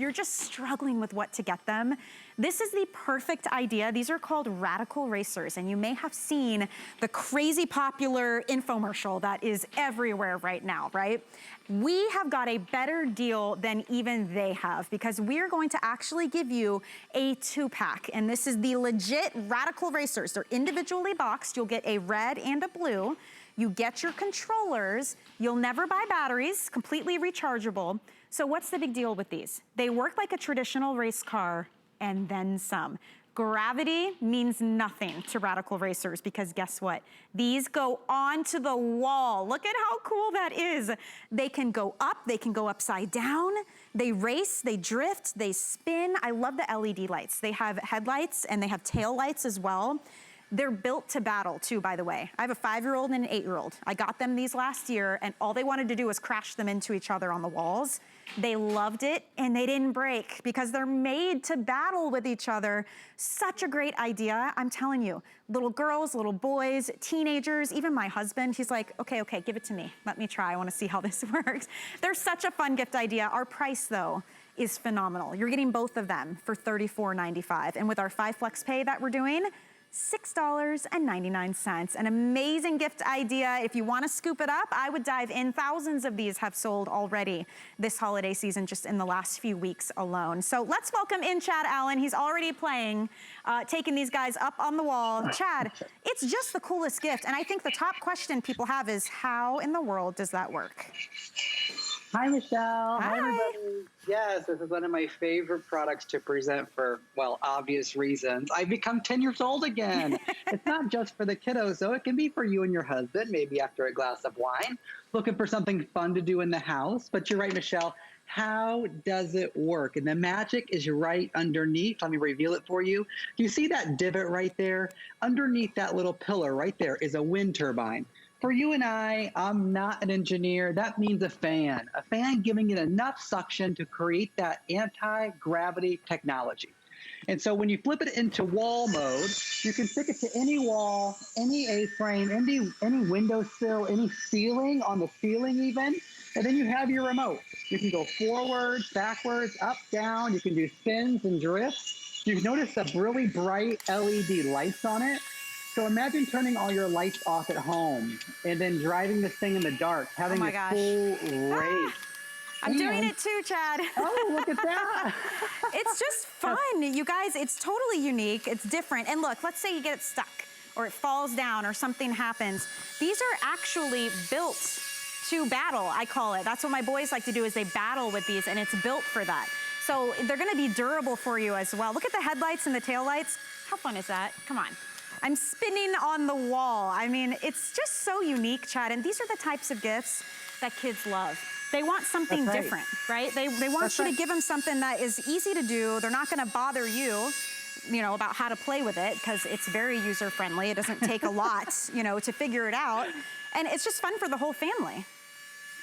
you're just struggling with what to get them, this is the perfect idea. These are called radical racers, and you may have seen the crazy popular infomercial that is everywhere right now, right? We have got a better deal than even they have, because we're going to actually give you a 2-pack, and this is the legit radical racers. They're individually boxed. You'll get a red and a blue. You get your controllers. You'll never buy batteries, completely rechargeable. So what's the big deal with these? They work like a traditional race car and then some. Gravity means nothing to radical racers, because guess what? These go onto the wall. Look at how cool that is. They can go up, they can go upside down, they race, they drift, they spin. I love the LED lights. They have headlights and they have tail lights as well. They're built to battle too, by the way. I have a 5-year-old and an 8-year-old. I got them these last year, and all they wanted to do was crash them into each other on the walls. They loved it, and they didn't break, because they're made to battle with each other. Such a great idea. I'm telling you, little girls, little boys, teenagers, even my husband, he's like, okay, give it to me. Let me try. I want to see how this works. They're such a fun gift idea. Our price, though, is phenomenal. You're getting both of them for $34.95. And with our 5 Flex Pay that we're doing, $6.99. An amazing gift idea. If you want to scoop it up, I would dive in. Thousands of these have sold already this holiday season, just in the last few weeks alone. So let's welcome in Chad Allen. He's already playing, taking these guys up on the wall. Chad, it's just the coolest gift. And I think the top question people have is, how in the world does that work? Hi, Michelle. Hi, everybody. Yes, this is one of my favorite products to present for, well, obvious reasons. I've become 10 years old again. It's not just for the kiddos, though. It can be for you and your husband, maybe after a glass of wine, looking for something fun to do in the house. But you're right, Michelle. How does it work? And the magic is right underneath. Let me reveal it for you. Do you see that divot right there? Underneath that little pillar right there is a wind turbine. For you and I'm not an engineer. That means a fan giving it enough suction to create that anti-gravity technology. And so when you flip it into wall mode, you can stick it to any wall, any A-frame, any windowsill, any ceiling, on the ceiling even, and then you have your remote. You can go forwards, backwards, up, down. You can do spins and drifts. You've noticed the really bright LED lights on it. So imagine turning all your lights off at home and then driving this thing in the dark, having a full race. I'm doing it too, Chad. Oh, look at that. It's just fun, you guys. It's totally unique. It's different. And look, let's say you get it stuck or it falls down or something happens. These are actually built to battle, I call it. That's what my boys like to do, is they battle with these, and it's built for that. So they're gonna be durable for you as well. Look at the headlights and the taillights. How fun is that? Come on. I'm spinning on the wall. I mean, it's just so unique, Chad. And these are the types of gifts that kids love. They want something different, right? They want you to give them something that is easy to do. They're not gonna bother you, about how to play with it, because it's very user-friendly. It doesn't take a lot, to figure it out. And it's just fun for the whole family.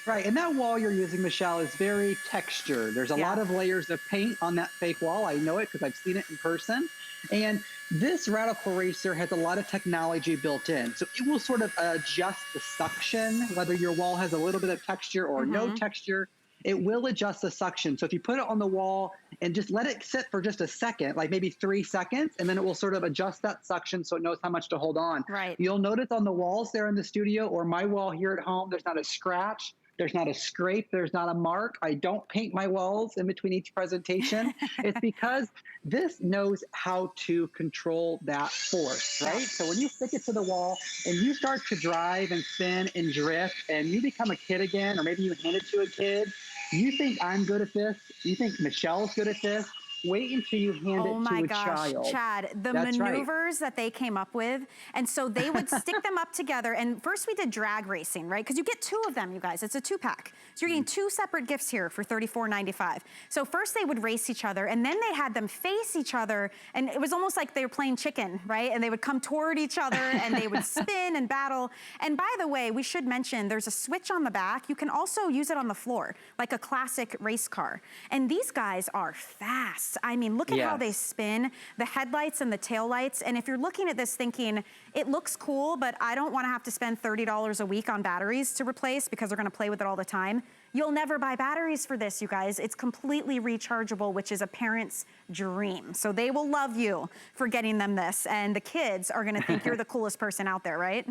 Right, and that wall you're using, Michelle, is very textured. There's a lot of layers of paint on that fake wall. I know it because I've seen it in person. And this radical racer has a lot of technology built in. So it will sort of adjust the suction, whether your wall has a little bit of texture or no texture. It will adjust the suction. So if you put it on the wall and just let it sit for just a second, like maybe 3 seconds, and then it will sort of adjust that suction so it knows how much to hold on. Right. You'll notice on the walls there in the studio or my wall here at home, there's not a scratch. There's not a scrape. There's not a mark. I don't paint my walls in between each presentation. It's because this knows how to control that force, right? So when you stick it to the wall and you start to drive and spin and drift and you become a kid again, or maybe you hand it to a kid, you think I'm good at this. You think Michelle's good at this. Wait until you hand it to a child. Oh my gosh, Chad, the maneuvers that they came up with. And so they would stick them up together. And first we did drag racing, right? Because you get 2 of them, you guys. It's a 2-pack. So you're getting 2 separate gifts here for $34.95. So first they would race each other, and then they had them face each other. And it was almost like they were playing chicken, right? And they would come toward each other and they would spin and battle. And by the way, we should mention there's a switch on the back. You can also use it on the floor, like a classic race car. And these guys are fast. lights. I mean, look at how they Yes. spin, the headlights and the taillights. And if you're looking at this thinking, it looks cool, but I don't wanna have to spend $30 a week on batteries to replace because they're gonna play with it all the time, you'll never buy batteries for this, you guys. It's completely rechargeable, which is a parent's dream. So they will love you for getting them this. And the kids are gonna think you're the coolest person out there, right?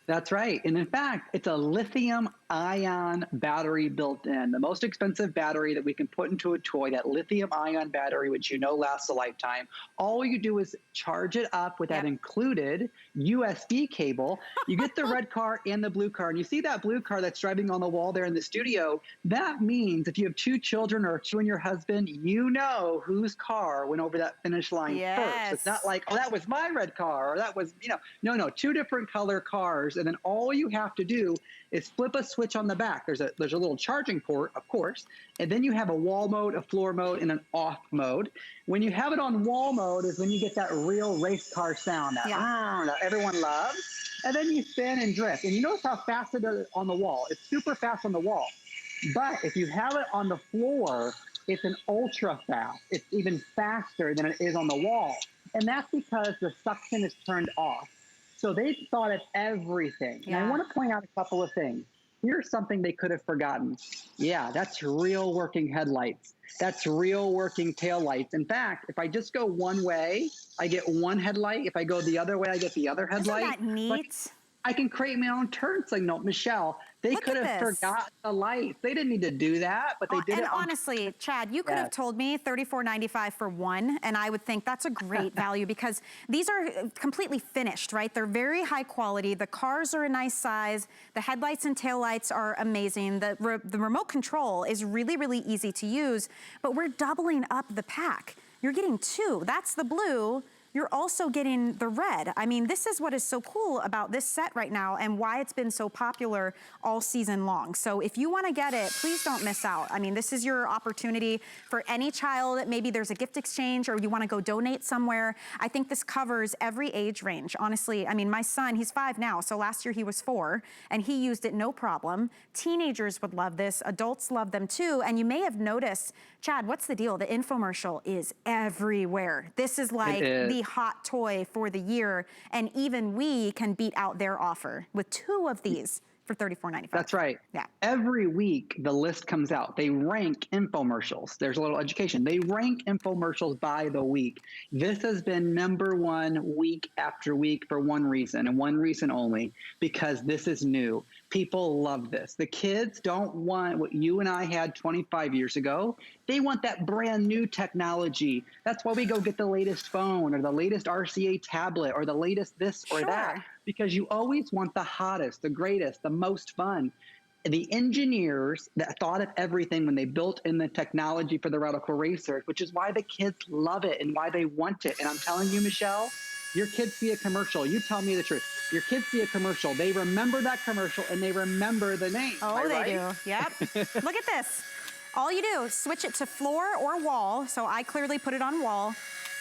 That's right. And in fact, it's a lithium ion battery built in. The most expensive battery that we can put into a toy, that lithium ion battery, which lasts a lifetime. All you do is charge it up with that included USB cable. You get the red car and the blue car. And you see that blue car that's driving on the wall there in the studio. That means if you have 2 children or you and your husband, you know whose car went over that finish line first. It's not like, oh, that was my red car, or that was, no, 2 different color cars. And then all you have to do is flip a switch on the back. There's a little charging port, of course, and then you have a wall mode, a floor mode, and an off mode. When you have it on wall mode is when you get that real race car sound, that everyone loves. And then you spin and drift. And you notice how fast it is on the wall. It's super fast on the wall. But if you have it on the floor, it's an ultra fast. It's even faster than it is on the wall. And that's because the suction is turned off. So they thought of everything. And I want to point out a couple of things. Here's something they could have forgotten. Yeah, that's real working headlights. That's real working taillights. In fact, if I just go one way, I get one headlight. If I go the other way, I get the other headlight. Isn't that neat? Like, I can create my own turn signal. Michelle, they could have forgotten the lights. They didn't need to do that, but they did it. And honestly, Chad, you could have told me $34.95 for one, and I would think that's a great value because these are completely finished, right? They're very high quality. The cars are a nice size. The headlights and taillights are amazing. The remote control is really, really easy to use, but we're doubling up the pack. You're getting 2. That's the blue. You're also getting the red. I mean, this is what is so cool about this set right now and why it's been so popular all season long. So if you wanna get it, please don't miss out. I mean, this is your opportunity for any child. Maybe there's a gift exchange or you wanna go donate somewhere. I think this covers every age range, honestly. I mean, my son, he's 5 now, so last year he was 4, and he used it no problem. Teenagers would love this, adults love them too, and you may have noticed, Chad, what's the deal? The infomercial is everywhere. This is like the hot toy for the year, and even we can beat out their offer with 2 of these for $34.95. That's right. Yeah. Every week, the list comes out. They rank infomercials. There's a little education. They rank infomercials by the week. This has been #1 week after week for one reason, and one reason only, because this is new. People love this. The kids don't want what you and I had 25 years ago. They want that brand new technology. That's why we go get the latest phone or the latest RCA tablet or the latest this or that, because you always want the hottest, the greatest, the most fun. The engineers that thought of everything when they built in the technology for the Radical Racers, which is why the kids love it and why they want it. And I'm telling you, Michelle, your kids see a commercial. You tell me the truth. Your kids see a commercial. They remember that commercial and they remember the name. Oh, they do. Yep. Look at this. All you do is switch it to floor or wall. So I clearly put it on wall.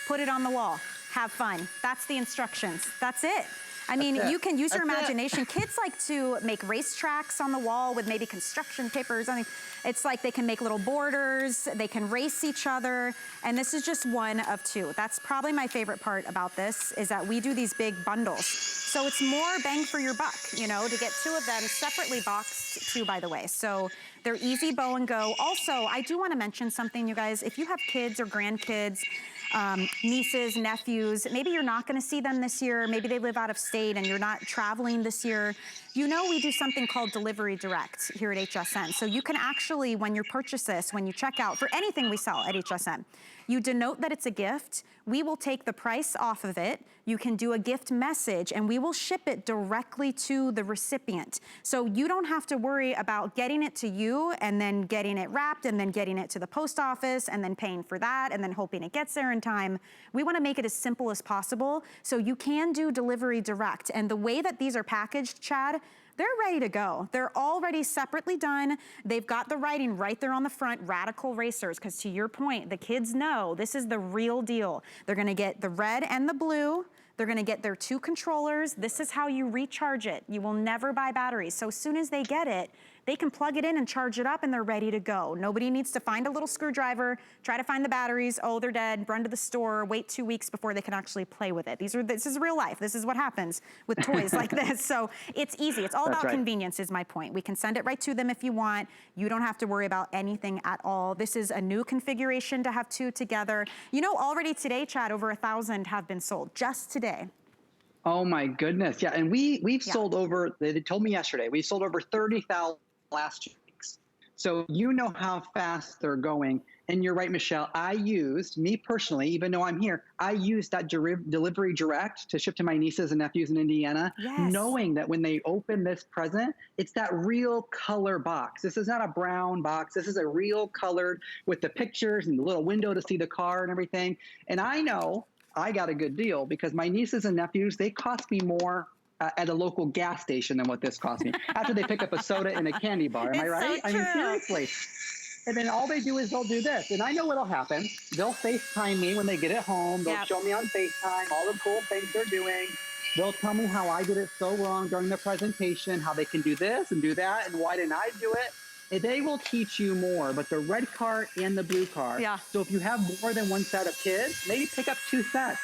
Put it on the wall. Have fun. That's the instructions. That's it. I mean, you can use your imagination. Kids like to make racetracks on the wall with maybe construction papers. I mean, it's like they can make little borders, they can race each other, and this is just one of 2. That's probably my favorite part about this, is that we do these big bundles. So it's more bang for your buck, you know, to get 2 of them separately boxed too, by the way. So they're easy bow and go. Also, I do want to mention something, you guys. If you have kids or grandkids, nieces, nephews, maybe you're not going to see them this year, maybe they live out of state and you're not traveling this year, you know we do something called Delivery Direct here at HSN. So you can actually, when you purchase this, when you check out for anything we sell at HSN, you denote that it's a gift, we will take the price off of it, you can do a gift message, and we will ship it directly to the recipient. So you don't have to worry about getting it to you and then getting it wrapped and then getting it to the post office and then paying for that and then hoping it gets there in time. We wanna make it as simple as possible so you can do Delivery Direct. And the way that these are packaged, Chad, they're ready to go. They're already separately done. They've got the writing right there on the front, Radical Racers, because to your point, the kids know this is the real deal. They're gonna get the red and the blue. They're gonna get their 2 controllers. This is how you recharge it. You will never buy batteries. So as soon as they get it, they can plug it in and charge it up and they're ready to go. Nobody needs to find a little screwdriver, try to find the batteries, oh, they're dead, run to the store, wait 2 weeks before they can actually play with it. This is real life. This is what happens with toys like this. So it's easy. It's all about convenience is my point. We can send it right to them if you want. You don't have to worry about anything at all. This is a new configuration to have two together. You know, already today, Chad, over 1,000 have been sold just today. Oh my goodness. Yeah. And we've sold over, they told me yesterday, we sold over 30,000 last 2 weeks. So you know how fast they're going. And you're right, Michelle, me personally, even though I'm here, I used that delivery direct to ship to my nieces and nephews in Indiana, knowing that when they open this present, it's that real color box. This is not a brown box. This is a real colored with the pictures and the little window to see the car and everything. And I know I got a good deal because my nieces and nephews, they cost me more at a local gas station than what this cost me after they pick up a soda and a candy bar. Am I right? So I mean, seriously. And then all they do is they'll do this. And I know what'll happen. They'll FaceTime me when they get it home. They'll show me on FaceTime all the cool things they're doing. They'll tell me how I did it so wrong during the presentation, how they can do this and do that, and why didn't I do it? And they will teach you more, but the red car and the blue car. So if you have more than one set of kids, maybe pick up 2 sets.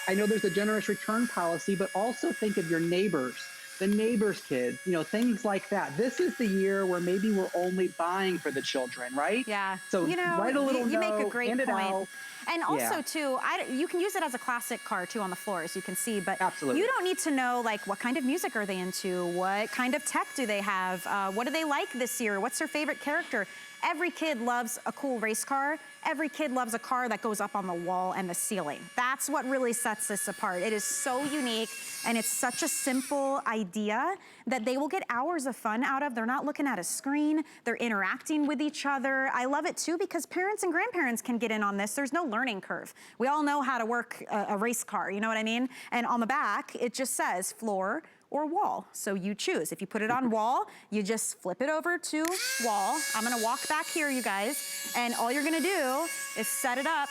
I know there's a generous return policy, but also think of your neighbors, the neighbors' kids, you know, things like that. This is the year where maybe we're only buying for the children, right? So you know, write a little you note, make a great hand it point. out. And also, too, you can use it as a classic car, too, on the floor, as you can see. But Absolutely. you don't need to know, like, what kind of music are they into? What kind of tech do they have? What do they like this year? What's their favorite character? Every kid loves a cool race car. Every kid loves a car that goes up on the wall and the ceiling. That's what really sets this apart. It is so unique, and it's such a simple idea that they will get hours of fun out of. They're not looking at a screen. They're interacting with each other. I love it, too, because parents and grandparents can get in on this. There's no learning curve. We all know how to work a race car, you know what I mean? And on the back, it just says floor or wall. So you choose. If you put it on wall, you just flip it over to wall. I'm gonna walk back here, you guys, and all you're gonna do is set it up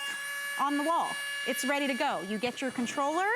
on the wall. It's ready to go. You get your controller,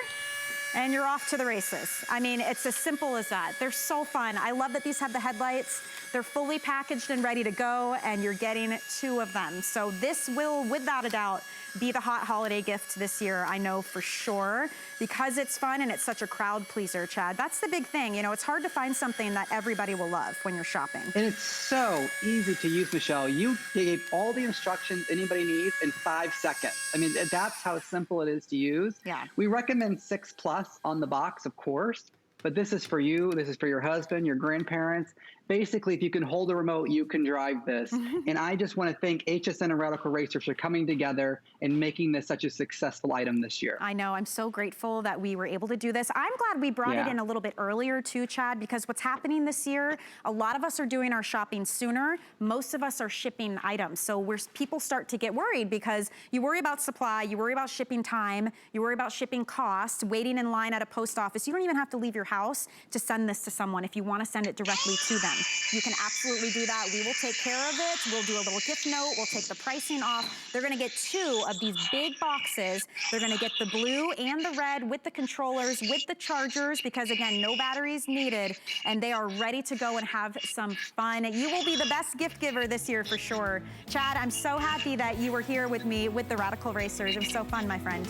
and you're off to the races. I mean, it's as simple as that. They're so fun. I love that these have the headlights. They're fully packaged and ready to go, and you're getting 2 of them. So this will, without a doubt, be the hot holiday gift this year, I know for sure, because it's fun and it's such a crowd pleaser, Chad. That's the big thing. You know, it's hard to find something that everybody will love when you're shopping. And it's so easy to use, Michelle. You gave all the instructions anybody needs in 5 seconds. I mean, that's how simple it is to use. We recommend 6+ on the box, of course, but this is for you. This is for your husband, your grandparents. Basically, if you can hold a remote, you can drive this. And I just want to thank HSN and Radical Racers for coming together and making this such a successful item this year. I know. I'm so grateful that we were able to do this. I'm glad we brought it in a little bit earlier too, Chad, because what's happening this year, a lot of us are doing our shopping sooner. Most of us are shipping items. So people start to get worried because you worry about supply, you worry about shipping time, you worry about shipping cost, waiting in line at a post office. You don't even have to leave your house to send this to someone if you want to send it directly to them. You can absolutely do that. We will take care of it. We'll do a little gift note. We'll take the pricing off. They're going to get 2 of these big boxes. They're going to get the blue and the red with the controllers, with the chargers, because again, no batteries needed, and they are ready to go and have some fun. You will be the best gift giver this year for sure. Chad, I'm so happy that you were here with me with the Radical Racers. It was so fun, my friend.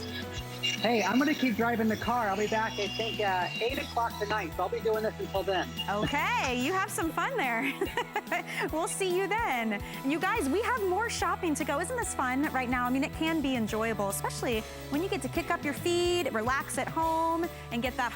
Hey, I'm going to keep driving the car. I'll be back, I think, 8 o'clock tonight, so I'll be doing this until then. Okay, you have some fun there. We'll see you then. You guys, we have more shopping to go. Isn't this fun right now? I mean, it can be enjoyable, especially when you get to kick up your feet, relax at home, and get that